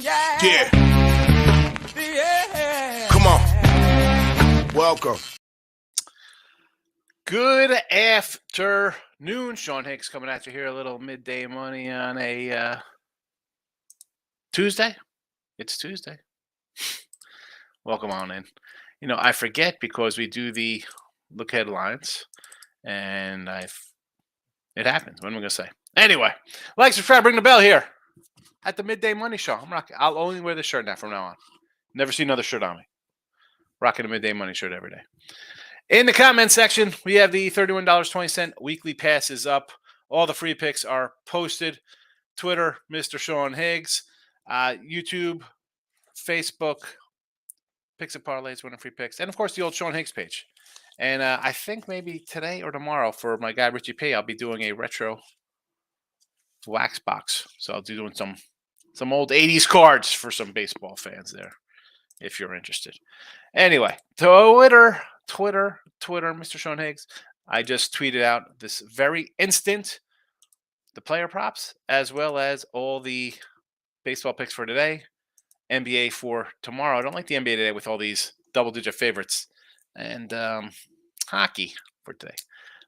Yeah. Come on. Welcome. Good afternoon. Sean Higgs coming at you here. A little midday money on a Tuesday. It's Tuesday. Welcome on in. You know, I forget because we do the look headlines, and it happens. What am I going to say? Anyway, like, subscribe, ring the bell here at the Midday Money Show. I'm rocking. I'll only wear this shirt now from now on. Never see another shirt on me. Rocking a Midday Money shirt every day. In the comment section, we have the $31.20 weekly passes up. All the free picks are posted. Twitter, Mr. Sean Higgs. YouTube, Facebook, Picks and Parlays, winning free picks. And, of course, the old Sean Higgs page. And I think maybe today or tomorrow for my guy Richie P, I'll be doing a retro wax box. So I'll be doing some old 80s cards for some baseball fans there, if you're interested. Anyway, Twitter, Mr. Sean Higgs. I just tweeted out this very instant the player props as well as all the baseball picks for today, NBA for tomorrow. I don't like the NBA today with all these double-digit favorites, and hockey for today.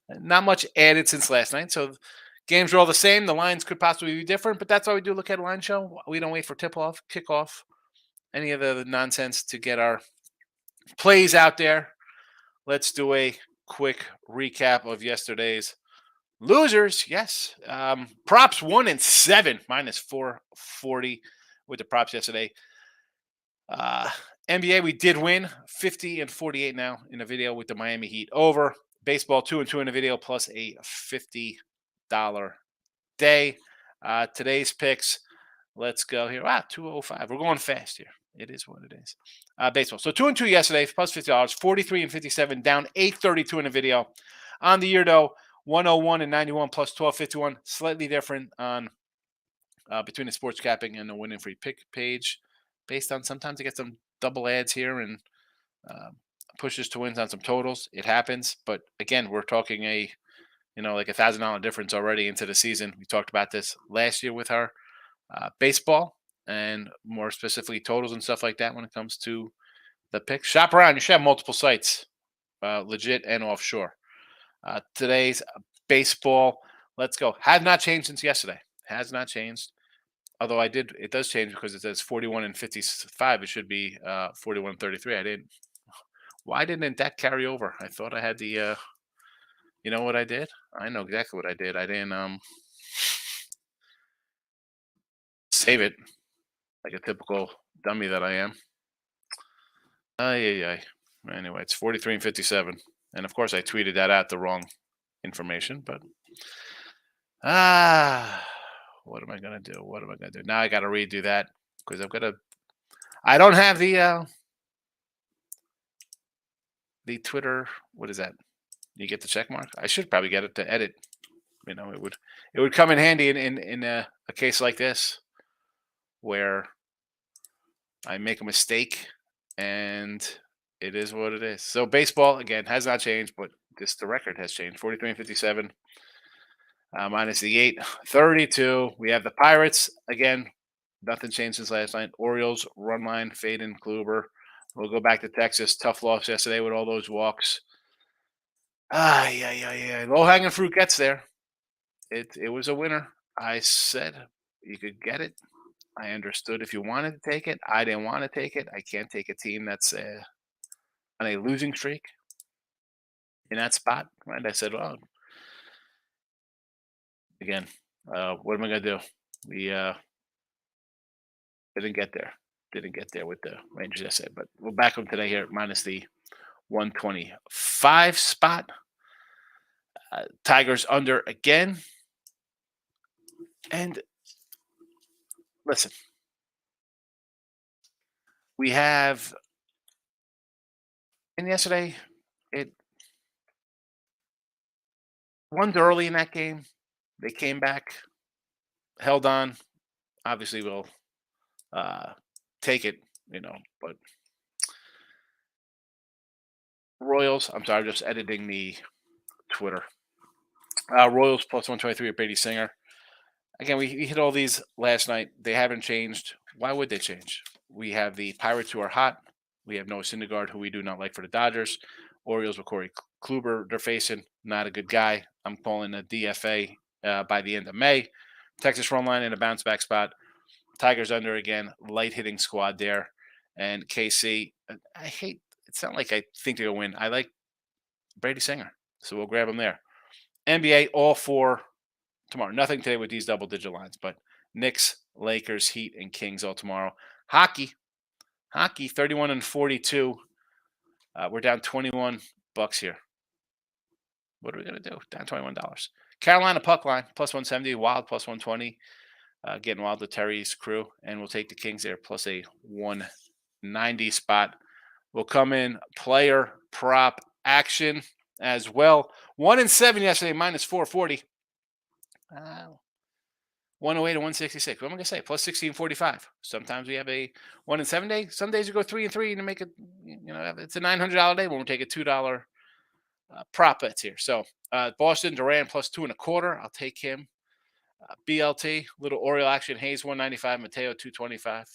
Not much added since last night, so games are all the same. The lines could possibly be different, but that's why we do look at a line show. We don't wait for tip-off, kickoff, any of the nonsense to get our plays out there. Let's do a quick recap of yesterday's losers. Yes. Props 1 and 7, minus 440 with the props yesterday. NBA, we did win 50 and 48 now in a video with the Miami Heat over. Baseball 2 and 2 in a video plus a $50 day. Today's picks. Let's go here. 205. We're going fast here. It is what it is. Baseball. So 2 and 2 yesterday, plus $50. 43 and 57, down 832 in a video. On the year though, 101 and 91 plus 1251. Slightly different on between the sports capping and the winning free pick page, based on sometimes you get some double ads here and pushes to wins on some totals. It happens, but again, we're talking like $1,000 difference already into the season. We talked about this last year with our baseball and more specifically totals and stuff like that when it comes to the picks. Shop around. You should have multiple sites, legit and offshore. Today's baseball. Let's go. Has not changed since yesterday. Has not changed. Although it does change because it says 41 and 55. It should be 41 and 33. Why didn't that carry over? I thought I had the, you know what I did? I know exactly what I did. I didn't save it like a typical dummy that I am. Anyway, it's 43 and 57. And of course I tweeted that out the wrong information, but what am I going to do? Now I got to redo that because I don't have the Twitter. What is that? You get the check mark? I should probably get it to edit. You know, it would come in handy in a case like this where I make a mistake and it is what it is. So baseball, again, has not changed, but the record has changed. 43 and 57. Minus the 832. We have the Pirates again. Nothing changed since last night. Orioles run line, Faden, Kluber. We'll go back to Texas. Tough loss yesterday with all those walks. Low hanging fruit gets there. It was a winner. I said you could get it. I understood if you wanted to take it. I didn't want to take it. I can't take a team that's on a losing streak in that spot. Right? I said, well. Again, what am I going to do? We didn't get there. Didn't get there with the Rangers yesterday. But we're back on today here, minus the 125 spot. Tigers under again. And listen, we have, and yesterday, it one's early in that game. They came back, held on. Obviously, we'll take it, but Royals, I'm sorry, I'm just editing the Twitter. Royals plus 123 at Brady Singer. Again, we hit all these last night. They haven't changed Why would they change? We have the Pirates who are hot. We have Noah Syndergaard, who we do not like for the Dodgers. Orioles with Corey Kluber, they're facing. Not a good guy. I'm calling a DFA by the end of May. Texas run line in a bounce back spot. Tigers under again. Light hitting squad there. And KC, I hate, it's not like I think they're going to win. I like Brady Singer. So we'll grab him there. NBA, all four tomorrow. Nothing today with these double-digit lines, but Knicks, Lakers, Heat, and Kings all tomorrow. Hockey, 31-42. We're down $21 here. What are we going to do? Down $21. Carolina puck line, plus 170. Wild, plus 120. Getting Wild to Terry's crew. And we'll take the Kings there, plus a 190 spot. We'll come in player prop action as well. 1-7 yesterday, minus 440. 108 to 166. What am I gonna say? Plus 1645. Sometimes we have a 1-7 day. Some days you go 3-3 and make it. It's a $900 day when we take a $2 prop bets here. So Boston Durant plus 2.25. I'll take him. BLT little Oriole action. Hayes 195. Mateo 225.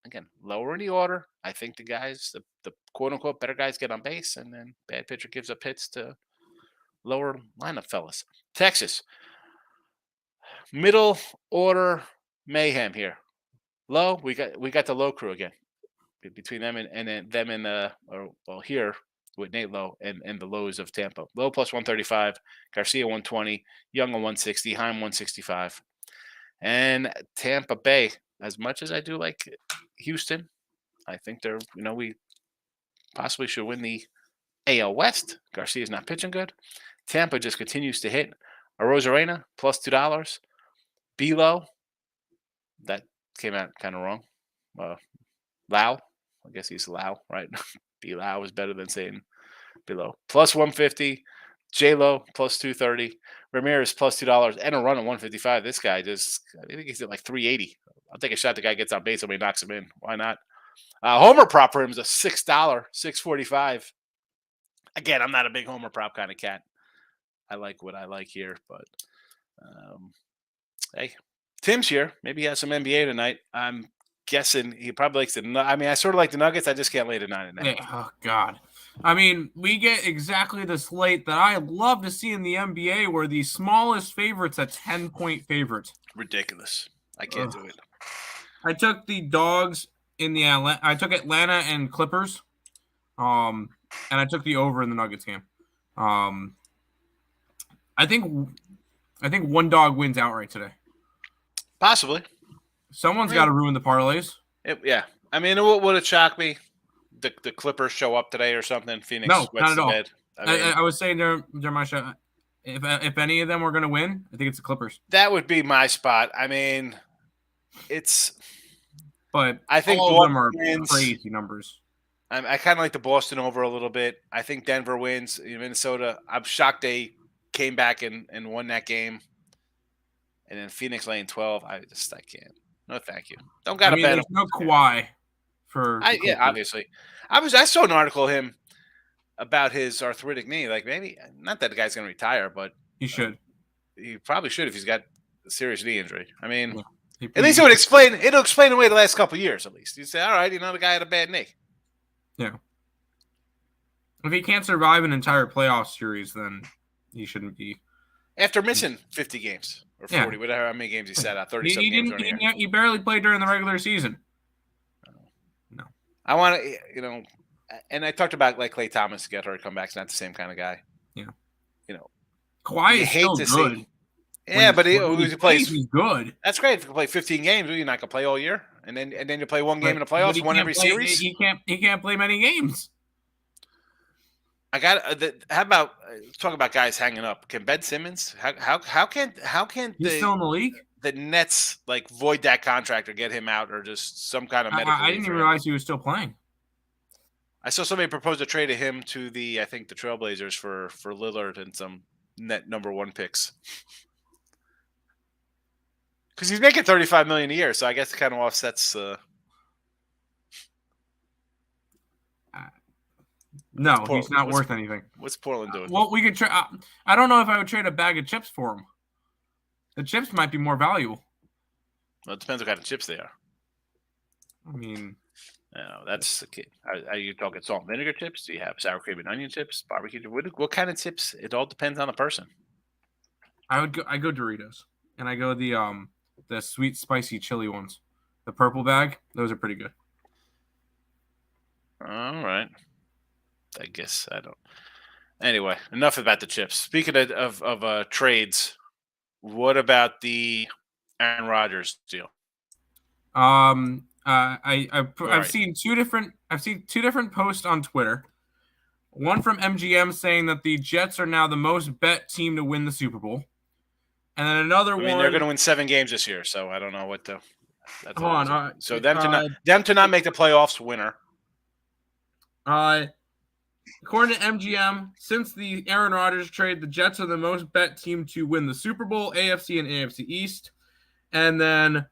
Again, lower in the order. I think the guys, the quote unquote better guys get on base, and then bad pitcher gives up hits to lower lineup fellas. Texas. Middle order mayhem here. Low, we got the low crew again. Between them and them and here with Nate Lowe and the lows of Tampa. Low plus 135, Garcia 120, Young on 160, Heim 165. And Tampa Bay, as much as I do like Houston, I think they're, we possibly should win the AL West. Garcia's not pitching good. Tampa just continues to hit. Arozarena plus $2. Below, that came out kind of wrong. Lau, I guess he's Lau, right? Below is better than saying below. Plus 150. J-Lo plus 230. Ramirez plus $2 and a run on 155. This guy I think he's at like 380. I'll take a shot. The guy gets on base. Somebody knocks him in. Why not? Homer prop for him is a $6, 645. Again, I'm not a big homer prop kind of cat. I like what I like here, but hey, Tim's here. Maybe he has some NBA tonight. I'm guessing he probably likes I sort of like the Nuggets. I just can't lay the 9.5. Yeah, oh, God. We get exactly the slate that I love to see in the NBA where the smallest favorite's a 10-point favorite. Ridiculous. I can't do it. I took the dogs in I took Atlanta and Clippers. And I took the over in the Nuggets game. I think one dog wins outright today. Possibly. Someone's got to ruin the parlays. Yeah. It would have shocked me. The Clippers show up today or something. Phoenix no, not at all. Bed. I was saying during my show, if any of them were going to win, I think it's the Clippers. That would be my spot. It's. But I think all of them are wins. Crazy numbers. I kind of like the Boston over a little bit. I think Denver wins. Minnesota, I'm shocked they came back and won that game. And then Phoenix laying 12. I can't. No, thank you. Don't got to bet. There's no Kawhi for. Obviously. I saw an article of him about his arthritic knee. Like maybe not that the guy's going to retire, but he should. He probably should if he's got a serious knee injury. At least it would explain. It'll explain away the last couple of years. At least you say, all right, the guy had a bad knee. Yeah. If he can't survive an entire playoff series, then he shouldn't be. After missing 50 games or 40, whatever how many games he sat out, 37 games. He barely played during the regular season. No. I want to, and I talked about like Klay Thomas get hurt, come back. He's not the same kind of guy. Yeah. Kawhi is still good. Yeah, but he plays. He's good. That's great. If you play 15 games, you're not gonna play all year, and then you play one game in the playoffs, one every series. He can't play many games. I got. How about talk about guys hanging up? Can Ben Simmons? How can he's still in the league? The Nets like void that contract or get him out or just some kind of medical. I didn't even realize he was still playing. I saw somebody propose a trade of him to the Trailblazers for Lillard and some net number 1 picks. Because he's making $35 million a year, so I guess it kind of offsets. No, he's not worth anything. What's Portland doing? Well, we could trade. I don't know if I would trade a bag of chips for him. The chips might be more valuable. Well, it depends what kind of chips they are. I mean, that's the key. Are you talking salt and vinegar chips? Do you have sour cream and onion chips, barbecue? What kind of chips? It all depends on the person. I go Doritos, and I go the sweet spicy chili ones, the purple bag. Those are pretty good. All right. I guess I don't. Anyway, enough about the chips. Speaking of trades, what about the Aaron Rodgers deal? I've seen two different posts on Twitter. One from MGM saying that the Jets are now the most bet team to win the Super Bowl, and then another one. They're going to win 7 games this year, so I don't know what to. That's hold on. So them to not make the playoffs, winner. According to MGM, since the Aaron Rodgers trade, the Jets are the most bet team to win the Super Bowl, AFC and AFC East. And then,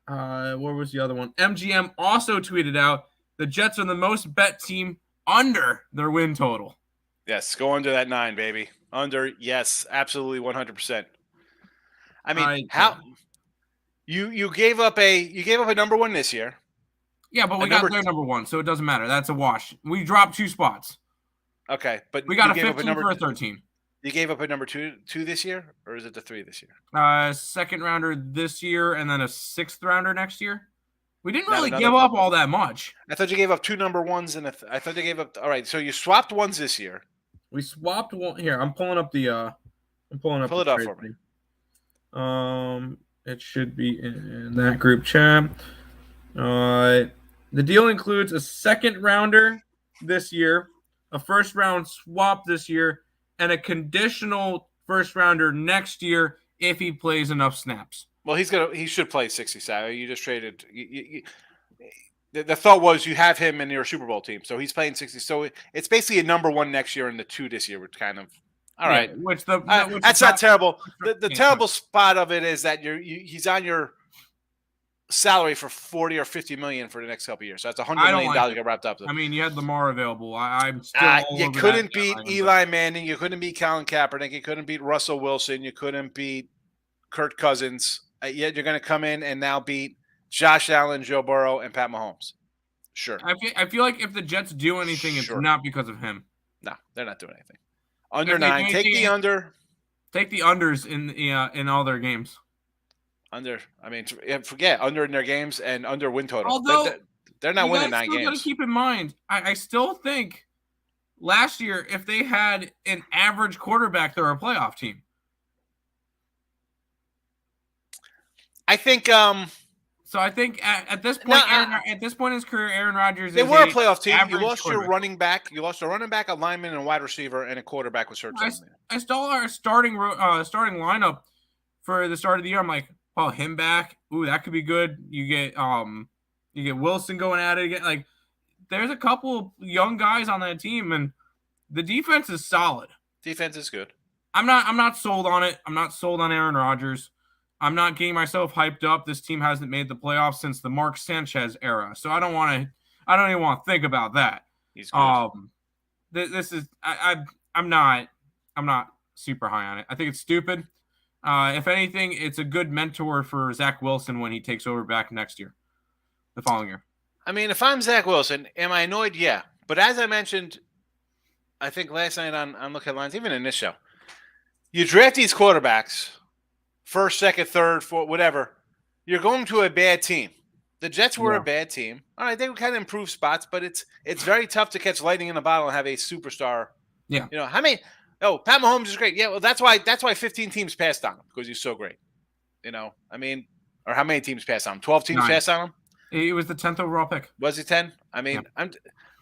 what was the other one? MGM also tweeted out the Jets are the most bet team under their win total. Yes, go under that 9, baby. Under, yes, absolutely 100%. I mean, how you gave up a number 1 this year. Yeah, but we got their number 1, so it doesn't matter. That's a wash. We dropped 2 spots. Okay, but we got a 15 for a 13. You gave up a number 2 this year, or is it the 3 this year? Second rounder this year, and then a 6th rounder next year. We didn't really give up all that much. I thought you gave up 2 number 1s, and I thought you gave up. All right, so you swapped 1s this year. We swapped 1 here. I'm pulling up the. Pull it up for me. It should be in that group chat. The deal includes a 2nd rounder this year, a 1st round swap this year, and a conditional 1st rounder next year if he plays enough snaps. Well, he should play 67. You just traded. The thought was you have him in your Super Bowl team, so he's playing 60. So it's basically a number 1 next year and the 2 this year, which kind of all right. That's not terrible. The terrible spot of it is that he's on your salary for 40 or 50 million for the next couple of years. So that's $100 million get wrapped up. I mean, you had Lamar available. I'm still. You couldn't beat Eli Manning. You couldn't beat Colin Kaepernick. You couldn't beat Russell Wilson. You couldn't beat Kirk Cousins. Yet you're going to come in and now beat Josh Allen, Joe Burrow, and Pat Mahomes. Sure. I feel like if the Jets do anything, it's not because of him. No, they're not doing anything. Under 9. Take the under. Take the unders in all their games. Under. I mean, forget under in their games and under win total. Although they're not winning 9 games. You got to keep in mind, I still think last year if they had an average quarterback, they're a playoff team. I think. So I think at this point, at this point in his career, Aaron Rodgers. They were a playoff team. You lost your running back. You lost a running back, a lineman, and a wide receiver, and a quarterback was hurt. I stole our starting lineup for the start of the year. I'm like, oh, him back. Ooh, that could be good. You get Wilson going at it again. Like, there's a couple young guys on that team, and the defense is solid. Defense is good. I'm not sold on it. I'm not sold on Aaron Rodgers. I'm not getting myself hyped up. This team hasn't made the playoffs since the Mark Sanchez era, so I don't even want to think about that. He's good. This is I'm not super high on it. I think it's stupid. If anything, it's a good mentor for Zach Wilson when he takes over back next year, the following year. I mean, if I'm Zach Wilson, am I annoyed? Yeah, but as I mentioned, I think last night on Look Headlines, even in this show, you draft these quarterbacks. 1st, 2nd, 3rd, 4th, whatever. You're going to a bad team. The Jets were a bad team. All right, they kind of improved spots, but it's very tough to catch lightning in a bottle and have a superstar. Yeah. You know, how many? Oh, Pat Mahomes is great. Yeah, well, that's why 15 teams passed on him because he's so great. You know, I mean, or how many teams passed on him? 12 teams passed on him? He was the 10th overall pick. Was he 10? I mean, I'm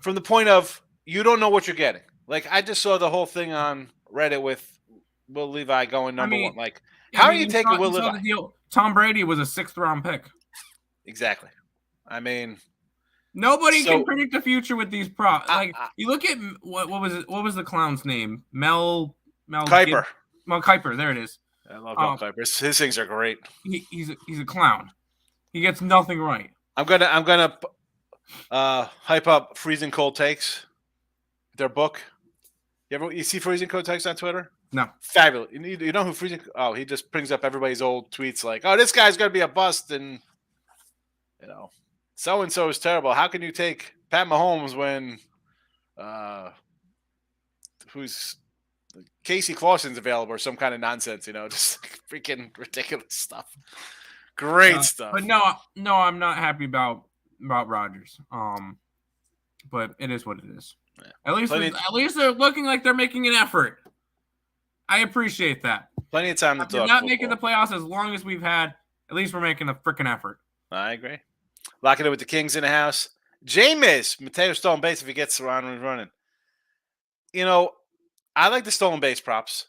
from the point of you don't know what you're getting. Like, I just saw the whole thing on Reddit with Will Levi going number 1. Like, how are you taking Will Levi? Tom Brady was a 6th round pick. Exactly. I mean, nobody can predict the future with these props. Like, you look at what was it? What was the clown's name? Mel Kiper. Mel Kiper. There it is. I love Mel Kiper. His things are great. He's a clown. He gets nothing right. I'm gonna hype up Freezing Cold Takes. Their book. You see Freezing Cold Takes on Twitter? No. Fabulous. You know who Freezing? Oh, he just brings up everybody's old tweets like, "Oh, this guy's gonna be a bust," and so and so is terrible. How can you take Pat Mahomes when who's Casey Clausen's available or some kind of nonsense? Just freaking ridiculous stuff. Great stuff. But no, I'm not happy about Rodgers. But it is what it is. Yeah. At least they're looking like they're making an effort. I appreciate that. Plenty of time to talk. We're not making the playoffs as long as we've had. At least we're making a freaking effort. I agree. Locking it with the Kings in the house. Jameis, Mateo stolen base if he gets around and running. I like the stolen base props.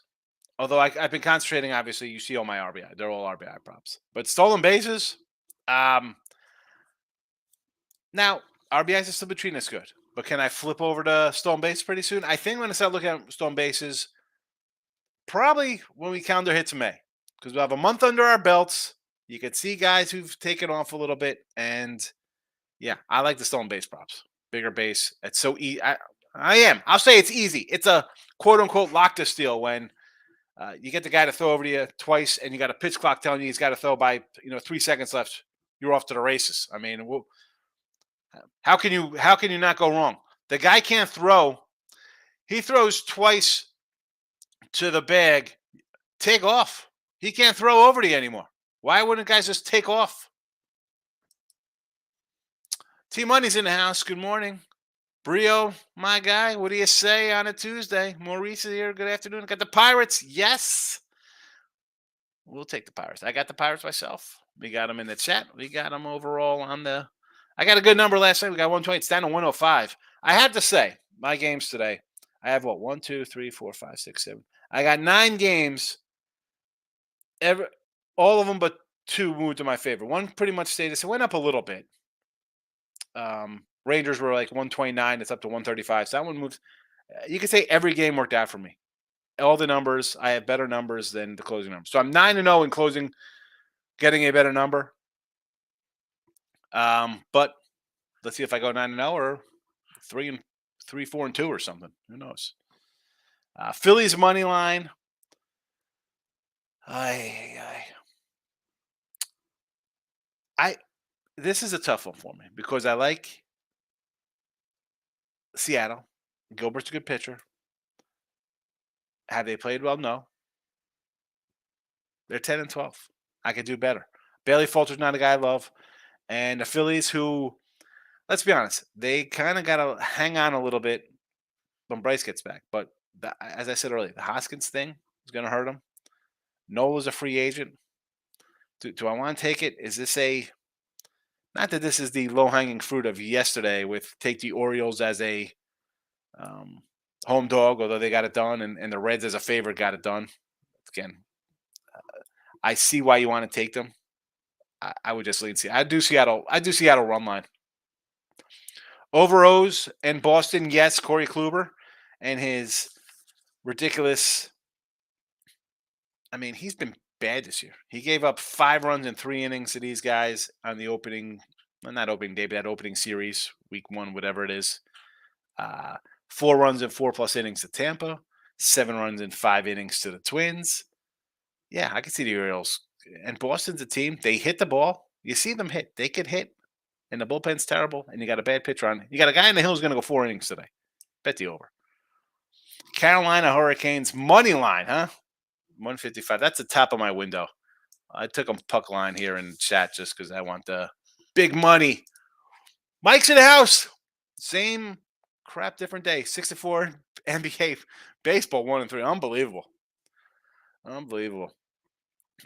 Although I've been concentrating, obviously, you see all my RBI. They're all RBI props. But stolen bases, now, RBIs are still between us good. But can I flip over to stolen bases pretty soon? I think I'm going to start looking at stolen bases probably when we calendar hits May. Because we'll have a month under our belts. You can see guys who've taken off a little bit. And, yeah, I like the stolen base props. Bigger base. It's so easy. I'll say it's easy. It's a quote-unquote lock to steal when you get the guy to throw over to you twice and you got a pitch clock telling you he's got to throw by 3 seconds left. You're off to the races. I mean, how can you not go wrong? The guy can't throw. He throws twice to the bag. Take off. He can't throw over to you anymore. Why wouldn't guys just take off? T-Money's in the house. Good morning. Brio, my guy, what do you say on a Tuesday? Maurice is here. Good afternoon. Got the Pirates. Yes. We'll take the Pirates. I got the Pirates myself. We got them in the chat. We got them overall on the... I got a good number last night. We got 120. It's down to 105. I have to say, my games today, I have what? 1, 2, 3, 4, 5, 6, 7. I got 9 games. All of them but 2 moved to my favor. One pretty much stayed. It went up a little bit. Rangers were like 129. It's up to 135. So that one moves. You could say every game worked out for me. All the numbers, I have better numbers than the closing numbers. So I'm 9-0 in closing, getting a better number. But let's see if I go 9-0 or 3-4-2 or something. Who knows? Phillies money line. This is a tough one for me because I like Seattle. Gilbert's a good pitcher. Have they played well? No. They're 10-12. I could do better. Bailey Falter's not a guy I love. And the Phillies, who, let's be honest, they kind of got to hang on a little bit when Bryce gets back. But as I said earlier, the Hoskins thing is going to hurt him. Nola's a free agent. Do I want to take it? Is this not that this is the low-hanging fruit of yesterday with take the Orioles as a home dog, although they got it done, and the Reds as a favorite got it done. Again, I see why you want to take them. I would just lean Seattle. I do Seattle run line. Over O's and Boston, yes, Corey Kluber and his ridiculous. I mean, he's been bad this year. He gave up 5 runs in 3 innings to these guys on the not opening day, but that opening series, week 1, whatever it is. 4 runs in 4+ innings to Tampa, 7 runs in 5 innings to the Twins. Yeah, I can see the Orioles. And Boston's a team. They hit the ball. You see them hit. They could hit. And the bullpen's terrible. And you got a bad pitcher on. You got a guy in the hill who's going to go 4 innings today. Bet the over. Carolina Hurricanes money line, huh? 155. That's the top of my window. I took a puck line here in chat just because I want the big money. Mike's in the house. Same crap, different day. 6-4 NBA baseball 1-3. Unbelievable.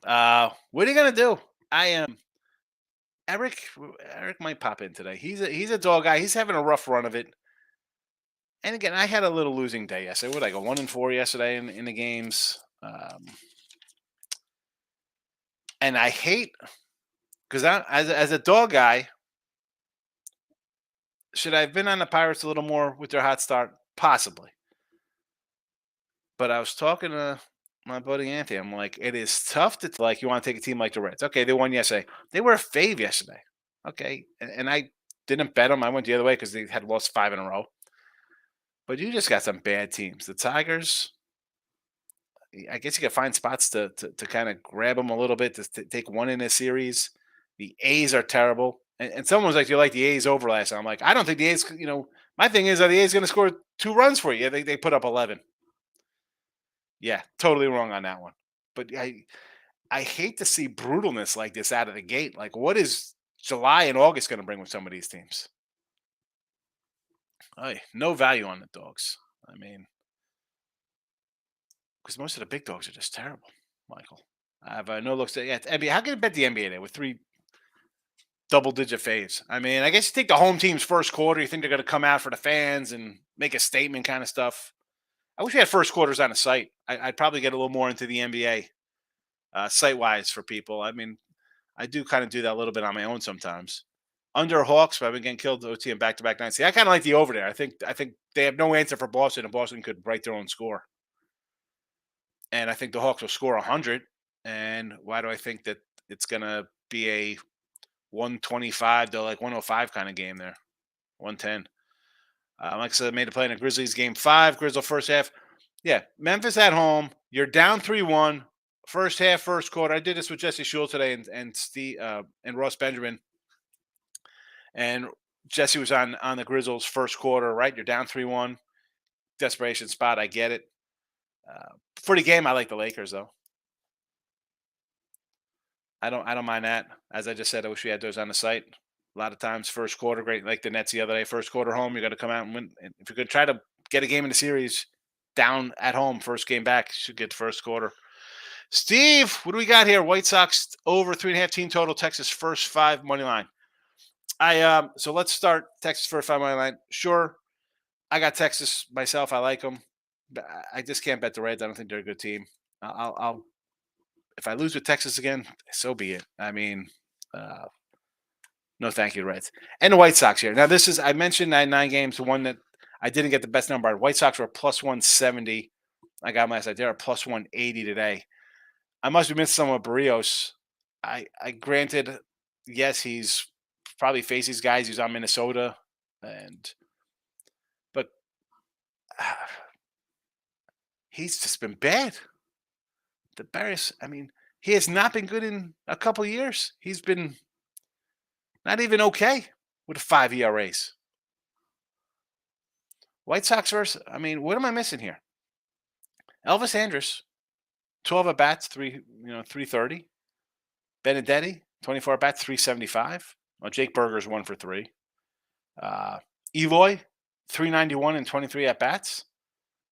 What are you gonna do? Eric might pop in today. He's a dog guy. He's having a rough run of it. And again, I had a little losing day yesterday. What did I go 1-4 yesterday in the games? And I hate because as a dog guy, should I have been on the Pirates a little more with their hot start? Possibly. But I was talking to my buddy Anthony. I'm like, it is tough to you want to take a team like the Reds. Okay, they won yesterday. They were a fave yesterday. Okay, and I didn't bet them. I went the other way because they had lost 5 in a row. But you just got some bad teams. The Tigers, I guess you can find spots to kind of grab them a little bit to take one in a series. The A's are terrible. And someone was like, "Do you like the A's over last time?" I'm like, I don't think the A's. My thing is, are the A's going to score 2 runs for you? Yeah, they put up 11. Yeah, totally wrong on that one. But I hate to see brutalness like this out of the gate. Like, what is July and August going to bring with some of these teams? No value on the dogs. I mean, because most of the big dogs are just terrible, Michael. I have no looks at NBA. How can you bet the NBA there with 3 double-digit faves? I mean, I guess you take the home team's first quarter. You think they're going to come out for the fans and make a statement kind of stuff. I wish we had first quarters on the site. I'd probably get a little more into the NBA site-wise for people. I mean, I do kind of do that a little bit on my own sometimes. Under Hawks, but I've been getting killed OT in back-to-back nights. See, I kind of like the over there. I think they have no answer for Boston, and Boston could write their own score. And I think the Hawks will score 100. And why do I think that it's going to be a 125 to like 105 kind of game there? 110. Like I said, I made a play in a Grizzlies game 5. Grizzle first half. Yeah, Memphis at home. You're down 3-1. First half, first quarter. I did this with Jesse Shule today and Steve and Ross Benjamin. And Jesse was on the Grizzlies first quarter, right? You're down 3-1. Desperation spot. I get it. For the game, I like the Lakers though. I don't mind that. As I just said, I wish we had those on the site. A lot of times, first quarter, great. Like the Nets the other day, first quarter home, you're going to come out and win. And if you're going to try to get a game in the series down at home, first game back, you should get the first quarter. Steve, what do we got here? White Sox over 3.5 team total. Texas first 5 money line. So let's start Texas first 5 money line. Sure, I got Texas myself. I like them. But I just can't bet the Reds. I don't think they're a good team. I'll if I lose with Texas again, so be it. I mean, no thank you, Reds. And the White Sox here. Now, this is, I mentioned that 9 games, the one that I didn't get the best number. White Sox were plus 170. I got my side. They're plus 180 today. I must be missing some of Barrios. I granted, yes, he's probably faced these guys. He's on Minnesota, but he's just been bad. The Barrios, I mean, he has not been good in a couple of years. He's been not even okay with 5 ERAs. White Sox versus, I mean, what am I missing here? Elvis Andrus, 12 at bats, 330. Benedetti, 24 at bats, 375. Well, Jake Berger's 1 for 3. Eloy, 391 and 23 at bats.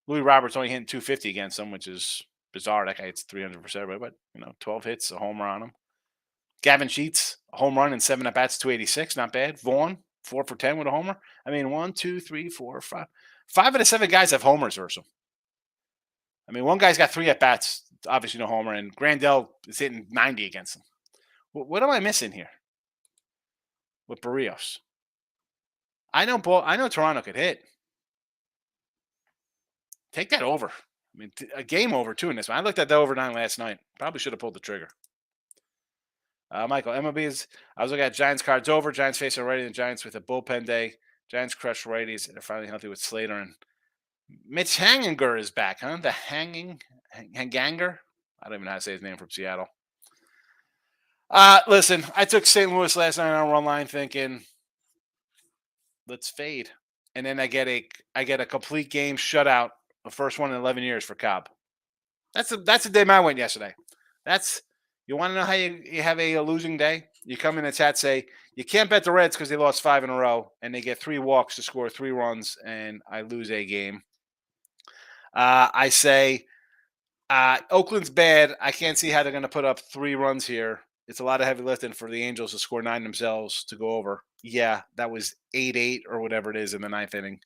Louis Roberts only hitting 250 against him, which is bizarre. That guy hits 300%, but 12 hits, a homer on him. Gavin Sheets, a home run and 7 at bats, 286, not bad. Vaughn, 4 for 10 with a homer. I mean, 1, 2, 3, 4, 5. 5 of the 7 guys have homers versus him. I mean, one guy's got 3 at bats, obviously no homer, and Grandel is hitting 90 against him. What am I missing here with Barrios? I know Toronto could hit. Take that over. I mean, a game over too in this one. I looked at the over 9 last night. Probably should have pulled the trigger. Michael, MLB is. I was looking at Giants cards over. Giants face already. The Giants with a bullpen day. Giants crush righties. They're finally healthy with Slater and Mitch Hanginger is back, huh? The Hanganger. I don't even know how to say his name from Seattle. Listen, I took St. Louis last night on run line, thinking let's fade, and then I get a complete game shutout, the first one in 11 years for Cobb. That's the day I went yesterday. You want to know how you have a losing day? You come in the chat, say you can't bet the Reds because they lost 5 in a row, and they get 3 walks to score 3 runs, and I lose a game. I say Oakland's bad. I can't see how they're going to put up 3 runs here. It's a lot of heavy lifting for the Angels to score 9 themselves to go over. Yeah, that was 8-8 or whatever it is in the 9th inning.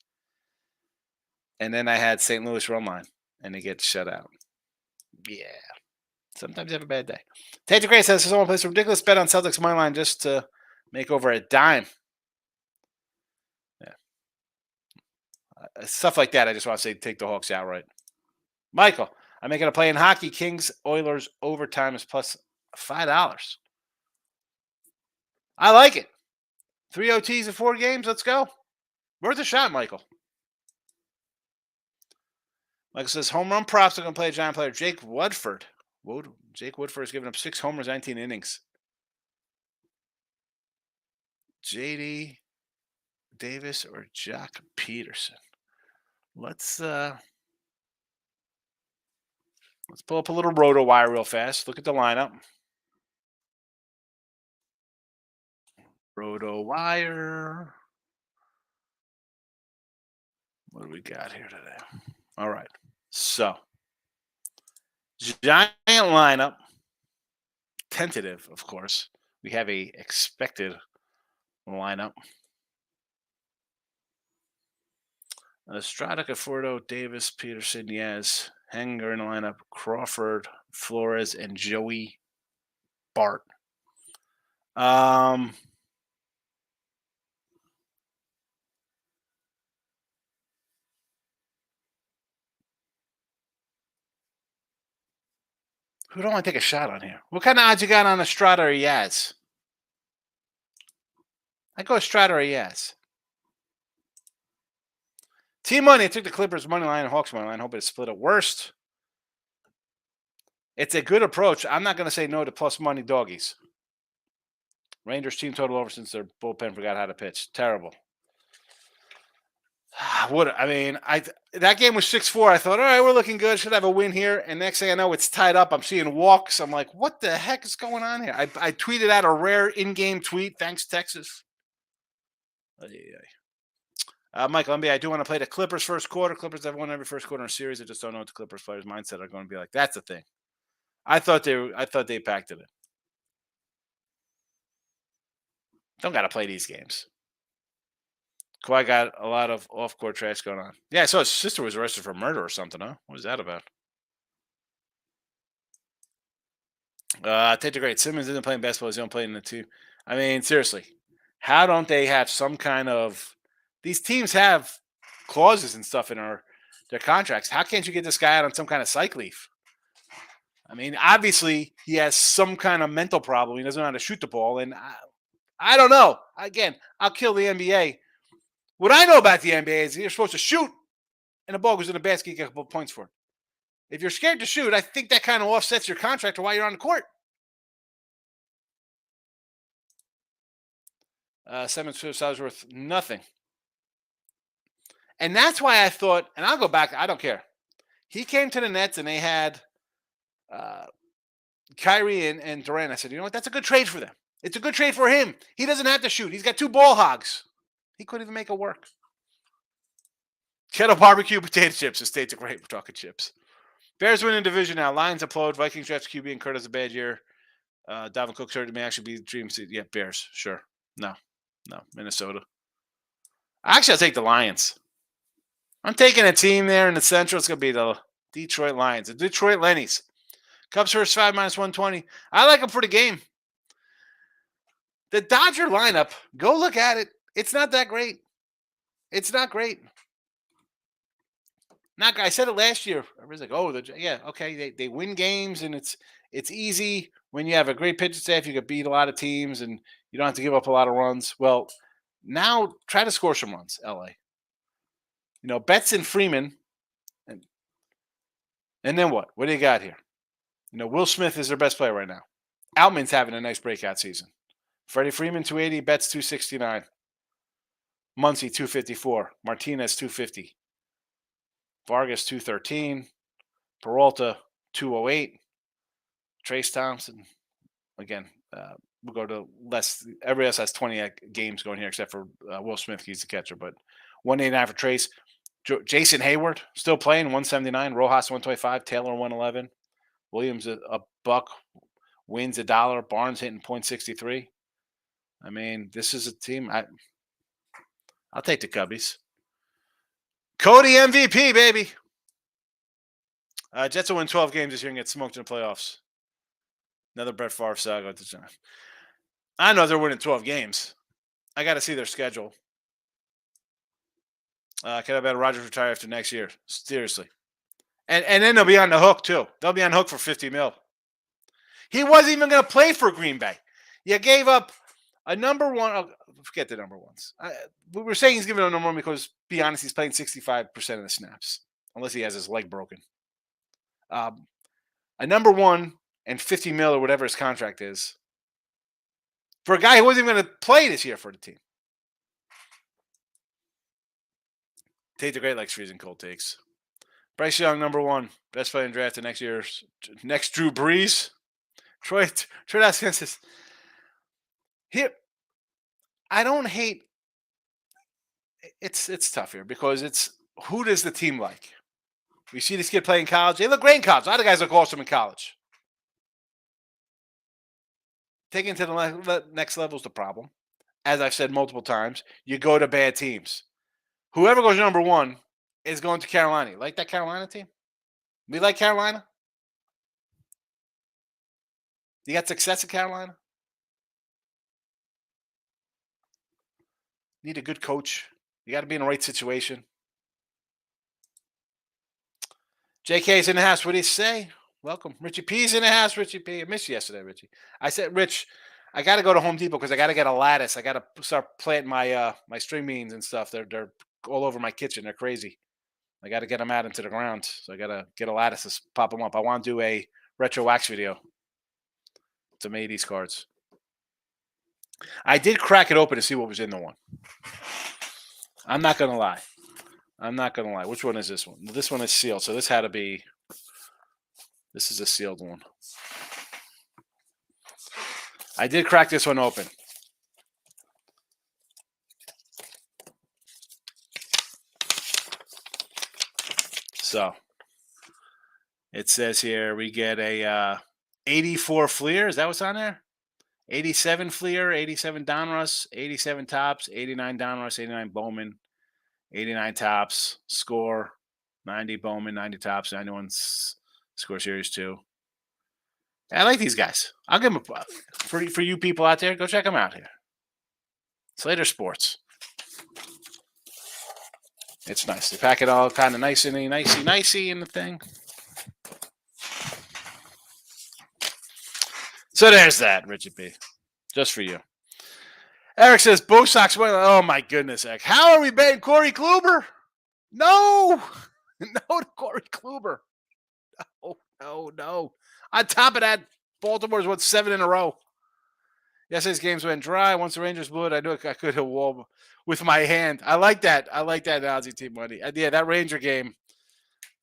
And then I had St. Louis run line, and they get shut out. Yeah. Sometimes you have a bad day. Tate the Great says someone plays a ridiculous bet on Celtics money line just to make over a dime. Yeah. Stuff like that, I just want to say take the Hawks outright. Michael, I'm making a play in hockey. Kings Oilers overtime is plus $5. I like it. 3 OTs in 4 games. Let's go. Worth a shot, Michael. Michael says home run props are going to play a Giant player. Jake Woodford. Jake Woodford has given up 6 homers, 19 innings. JD Davis or Jack Peterson. Let's pull up a little roto wire real fast. Look at the lineup. Roto wire. What do we got here today? All right. So, giant lineup. Tentative, of course. We have a expected lineup. Estrada, Conforto, Davis, Peterson, Yaz, Hanger in the lineup, Crawford, Flores, and Joey Bart. Who do I want to take a shot on here? What kind of odds you got on Estrada or Yaz? I go Estrada or Yaz. Team money, I took the Clippers money line and Hawks money line. Hope it split at worst. It's a good approach. I'm not going to say no to plus money doggies. Rangers team total over since their bullpen forgot how to pitch. Terrible. That game was 6-4. I thought, all right, we're looking good. Should have a win here. And next thing I know, it's tied up. I'm seeing walks. I'm like, what the heck is going on here? I tweeted out a rare in-game tweet. Thanks, Texas. Michael MB, I do want to play the Clippers first quarter. Clippers have won every first quarter in a series. I just don't know what the Clippers players' mindset are going to be like. That's the thing. I thought they packed it in. Don't got to play these games. Kawhi got a lot of off-court trash going on. Yeah, I saw his sister was arrested for murder or something, huh? What was that about? Take the great. Simmons isn't playing basketball. He's don't play in the two. I mean, seriously. How don't they have some kind of – these teams have clauses and stuff in their contracts. How can't you get this guy out on some kind of psych leave? I mean, obviously, he has some kind of mental problem. He doesn't know how to shoot the ball. And I don't know. Again, I'll kill the NBA. What I know about the NBA is you're supposed to shoot, and the ball goes in the basket, you get a couple points for it. If you're scared to shoot, I think that kind of offsets your contract or why you're on the court. Simmons was worth nothing. And that's why I thought, and I'll go back, I don't care. He came to the Nets and they had Kyrie and Durant. I said, you know what? That's a good trade for them. It's a good trade for him. He doesn't have to shoot. He's got two ball hogs. He couldn't even make it work. Kettle barbecue potato chips. The state's a great. We're talking chips. Bears win in division now. Lions implode. Vikings draft QB and Kurt has a bad year. Dalvin Cook started may actually be the dream seed. Yeah, Bears. Sure. No. Minnesota. Actually, I'll take the Lions. I'm taking a team there in the Central. It's going to be the Detroit Lions. The Detroit Lennies. Cubs first 5 minus 120. I like them for the game. The Dodger lineup, go look at it. It's not that great. It's not great. I said it last year. I was like, okay. They win games, and it's easy when you have a great pitching staff. You can beat a lot of teams, and you don't have to give up a lot of runs. Well, now try to score some runs, LA. Betts and Freeman, and then what? What do you got here? Will Smith is their best player right now. Outman's having a nice breakout season. Freddie Freeman, 280. Betts, 269. Muncy, 254. Martinez, 250. Vargas, 213. Peralta, 208. Trace Thompson, again, we'll go to less. Everybody else has 20 games going here except for Will Smith. He's the catcher, but 189 for Trace. Jason Hayward, still playing, 179. Rojas, 125. Taylor, 111. Williams, a buck. Wins $1. Barnes hitting .63. I mean, this is a team. I'll take the Cubbies. Cody MVP, baby. Jets will win 12 games this year and get smoked in the playoffs. Another Brett Favre saga. I know they're winning 12 games. I got to see their schedule. Can I bet Rodgers retire after next year? Seriously. And then they'll be on the hook, too. They'll be on the hook for $50 million. He wasn't even going to play for Green Bay. You gave up a number one. Forget the number ones. We're saying he's giving a number one because, be honest, he's playing 65% of the snaps, unless he has his leg broken. A number one and $50 million or whatever his contract is. for a guy who wasn't even going to play this year for the team. Tate the Great likes freezing cold takes. Bryce Young, number 1, best player in draft the next year's next Drew Brees. Troy says here. I don't hate. It's tough here because it's who does the team like? We see this kid play in college. They look great in college. A lot of guys look awesome in college. Taking to the next level is the problem. As I've said multiple times, you go to bad teams. Whoever goes number 1 is going to Carolina. Like that Carolina team? We like Carolina? You got success in Carolina? Need a good coach. You got to be in the right situation. JK's in the house. What do you say? Welcome. Richie P's in the house. Richie P. I missed you yesterday, Richie. I said, Rich, I got to go to Home Depot because I got to get a lattice. I got to start planting my my string beans and stuff. They're all over my kitchen. They're crazy. I got to get them out into the ground. So I got to get a lattice to pop them up. I want to do a retro wax video. Some 80s cards. I did crack it open to see what was in the one. I'm not going to lie. Which one is this one? This one is sealed. So this had to be. This is a sealed one. I did crack this one open. So it says here we get a 84 Fleer. Is that what's on there? 87 Fleer, 87 Donruss, 87 Tops, 89 Donruss, 89 Bowman, 89 Tops, score, 90 Bowman, 90 Tops, 91 score series 2. I like these guys. I'll give them for you people out there. Go check them out here. Slater Sports. It's nice. They pack it all kind of nicey in the thing. So there's that, Richard B. Just for you. Eric says, Bo Sox win. Oh, my goodness, Eric. How are we betting Corey Kluber? No. No to Corey Kluber. No. On top of that, Baltimore's won 7 in a row. Yesterday's games went dry. Once the Rangers blew it, I knew I could have won with my hand. I like that. I like that Aussie team money. Yeah, that Ranger game,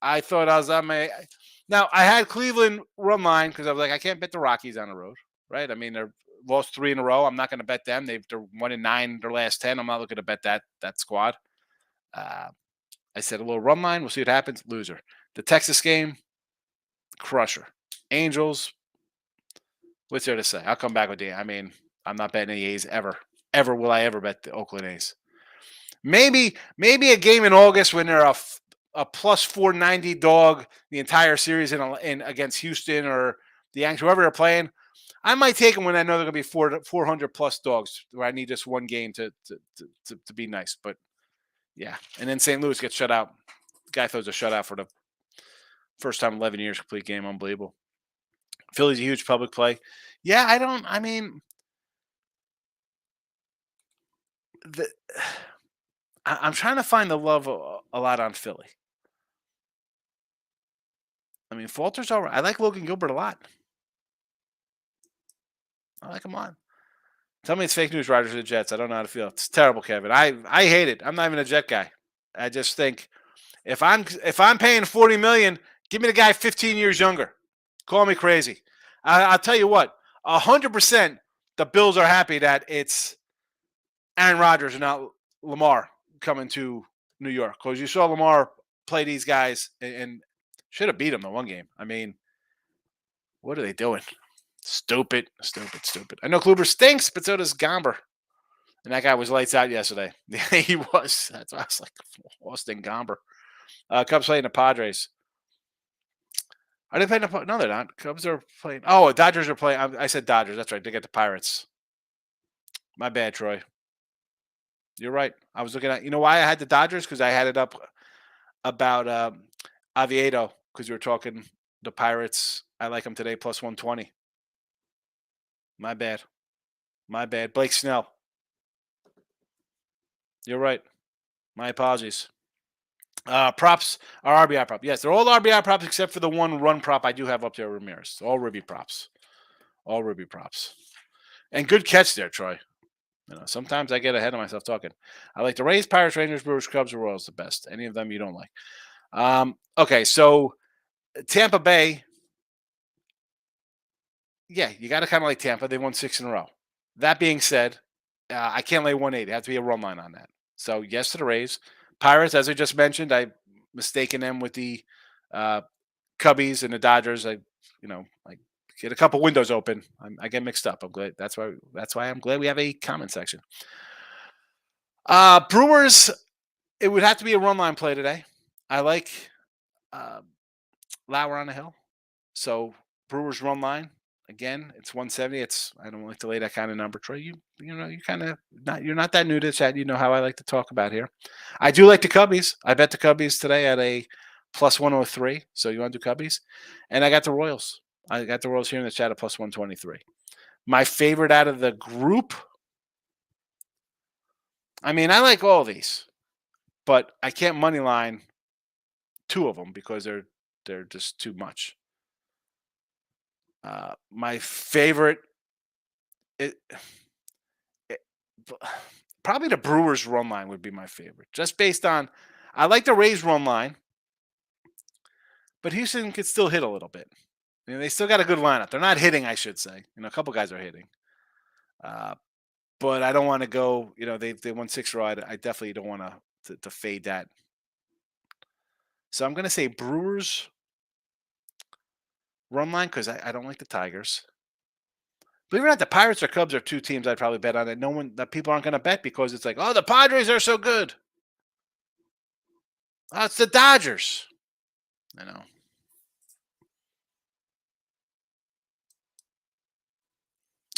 I thought I was on my – now, I had Cleveland run line because I was like, I can't bet the Rockies on the road, right? I mean, they're lost 3 in a row. I'm not going to bet them. They're 1-9 their last 10. I'm not looking to bet that squad. I said a little run line. We'll see what happens. Loser. The Texas game, crusher. Angels, what's there to say? I'll come back with I mean, I'm not betting any A's ever. Ever will I ever bet the Oakland A's. Maybe a game in August when they're a plus 490 dog the entire series in against Houston or the Yankees, whoever they're playing. I might take them when I know they're going to be 400 plus dogs where I need just one game to be nice. But yeah, and then St. Louis gets shut out. The guy throws a shutout for the first time in 11 years, complete game, unbelievable. Philly's a huge public play. Yeah, I'm trying to find the love a lot on Philly. I mean, Falter's all right. I like Logan Gilbert a lot. I like him a lot. Tell me it's fake news, Riders of the Jets. I don't know how to feel. It's terrible, Kevin. I hate it. I'm not even a Jet guy. I just think if I'm paying $40 million, give me the guy 15 years younger. Call me crazy. I'll tell you what. 100% the Bills are happy that it's Aaron Rodgers and not Lamar coming to New York, because you saw Lamar play these guys and should have beat them the one game. I mean, what are they doing? Stupid. I know Kluber stinks, but so does Gomber. And that guy was lights out yesterday. He was. That's why I was like, Austin Gomber. Cubs playing the Padres. Are they playing the No, they're not. Cubs are playing. Oh, Dodgers are playing. I said Dodgers. That's right. They got the Pirates. My bad, Troy. You're right. I was looking at. You know why I had the Dodgers? Because I had it up about Oviedo, because we were talking the Pirates. I like them today plus 120. My bad. Blake Snell. You're right. My apologies. Props are RBI prop. Yes, they're all RBI props except for the one run prop I do have up there, Ramirez. All Ruby props. And good catch there, Troy. Sometimes I get ahead of myself talking. I like the Rays, Pirates, Rangers, Brewers, Cubs, or Royals the best. Any of them you don't like. Okay, so Tampa Bay. Yeah, you got to kind of like Tampa. They won 6 in a row. That being said, I can't lay 180. It has to be a run line on that. So yes to the Rays. Pirates, as I just mentioned, I mistaken them with the Cubbies and the Dodgers. I get a couple windows open. I get mixed up. I'm glad. That's why I'm glad we have a comment section. Brewers, it would have to be a run line play today. I like Lauer on the hill. So Brewers run line. Again, it's 170. I don't like to lay that kind of number, Troy. You kind of you're not that new to chat. You know how I like to talk about here. I do like the Cubbies. I bet the Cubbies today at a plus 103. So you want to do Cubbies? And I got the Royals. I got the Royals here in the chat at plus 123. My favorite out of the group. I mean, I like all these, but I can't money line 2 of them because they're just too much. My favorite, probably the Brewers run line would be my favorite, just based on I like the Rays run line, but Houston could still hit a little bit. They still got a good lineup. They're not hitting, I should say. A couple guys are hitting, but I don't want to go. They won 6 row. I definitely don't want to fade that. So I'm going to say Brewers run line because I don't like the Tigers. Believe it or not, the Pirates or Cubs are 2 teams I'd probably bet on that people aren't going to bet because it's like, oh, the Padres are so good. Oh, it's the Dodgers. I know.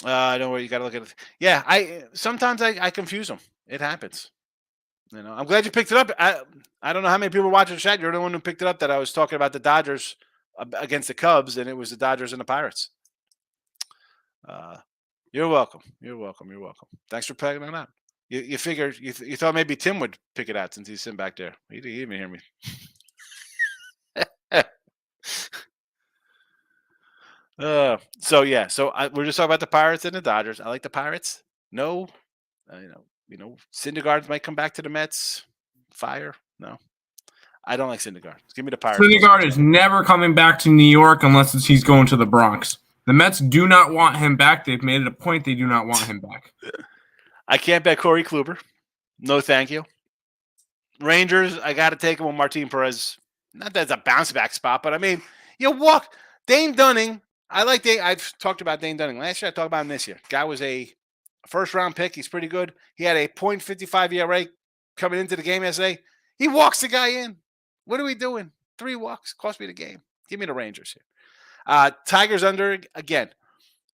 I know where you got to look at it. Yeah, sometimes I confuse them. It happens. I'm glad you picked it up. I don't know how many people watching the chat. You're the one who picked it up that I was talking about the Dodgers against the Cubs, and it was the Dodgers and the Pirates. You're welcome. You're welcome. You're welcome. Thanks for picking it out. You figured you thought maybe Tim would pick it out since he's sitting back there. He didn't even hear me. So we're just talking about the Pirates and the Dodgers. I like the Pirates. No, Syndergaard might come back to the Mets. Fire. No, I don't like Syndergaard. Give me the Pirates. Syndergaard is never coming back to New York unless he's going to the Bronx. The Mets do not want him back. They've made it a point they do not want him back. I can't bet Corey Kluber. No, thank you. Rangers, I got to take him with Martin Perez. Not that it's a bounce back spot, but I mean, Dane Dunning. I've talked about Dane Dunning last year. I talked about him this year. Guy was a first round pick. He's pretty good. He had a .55 ERA coming into the game yesterday. He walks the guy in. What are we doing? 3 walks. Cost me the game. Give me the Rangers here. Tigers under again.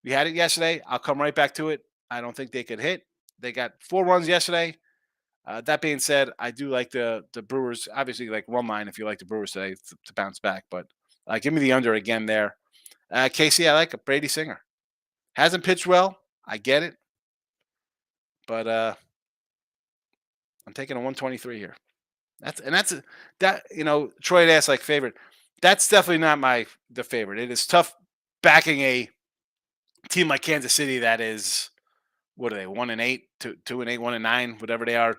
We had it yesterday. I'll come right back to it. I don't think they could hit. They got 4 runs yesterday. That being said, I do like the Brewers. Obviously, like run line if you like the Brewers today to bounce back. But give me the under again there. KC, I like it. Brady Singer. Hasn't pitched well. I get it. But I'm taking a 123 here. Troy had asked like favorite. That's definitely not the favorite. It is tough backing a team like Kansas City that is, what are they, 1-8, 2-8, 1-9, whatever they are.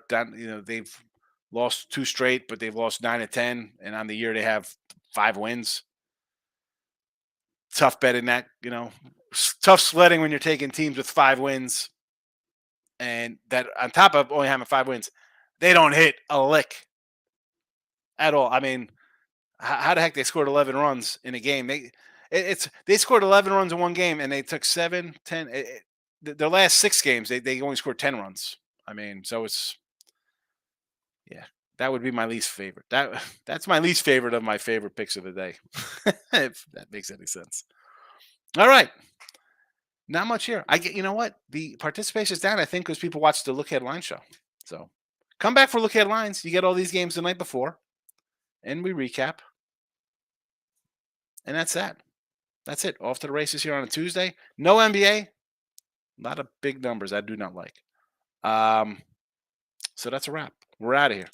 They've lost 2 straight, but they've lost 9 of 10, and on the year they have 5 wins. Tough betting that, tough sledding when you're taking teams with 5 wins, and that on top of only having 5 wins, they don't hit a lick at all. I mean, how the heck they scored 11 runs in a game? They scored 11 runs in one game, and they took 7, 10. Their last 6 games, they only scored 10 runs. I mean, so that would be my least favorite. That's my least favorite of my favorite picks of the day, if that makes any sense. All right. Not much here. You know what? The participation is down, I think, because people watch the Look Headline show. So come back for Look Headlines. You get all these games the night before, and we recap. And that's that. That's it. Off to the races here on a Tuesday. No NBA. A lot of big numbers I do not like. So that's a wrap. We're out of here.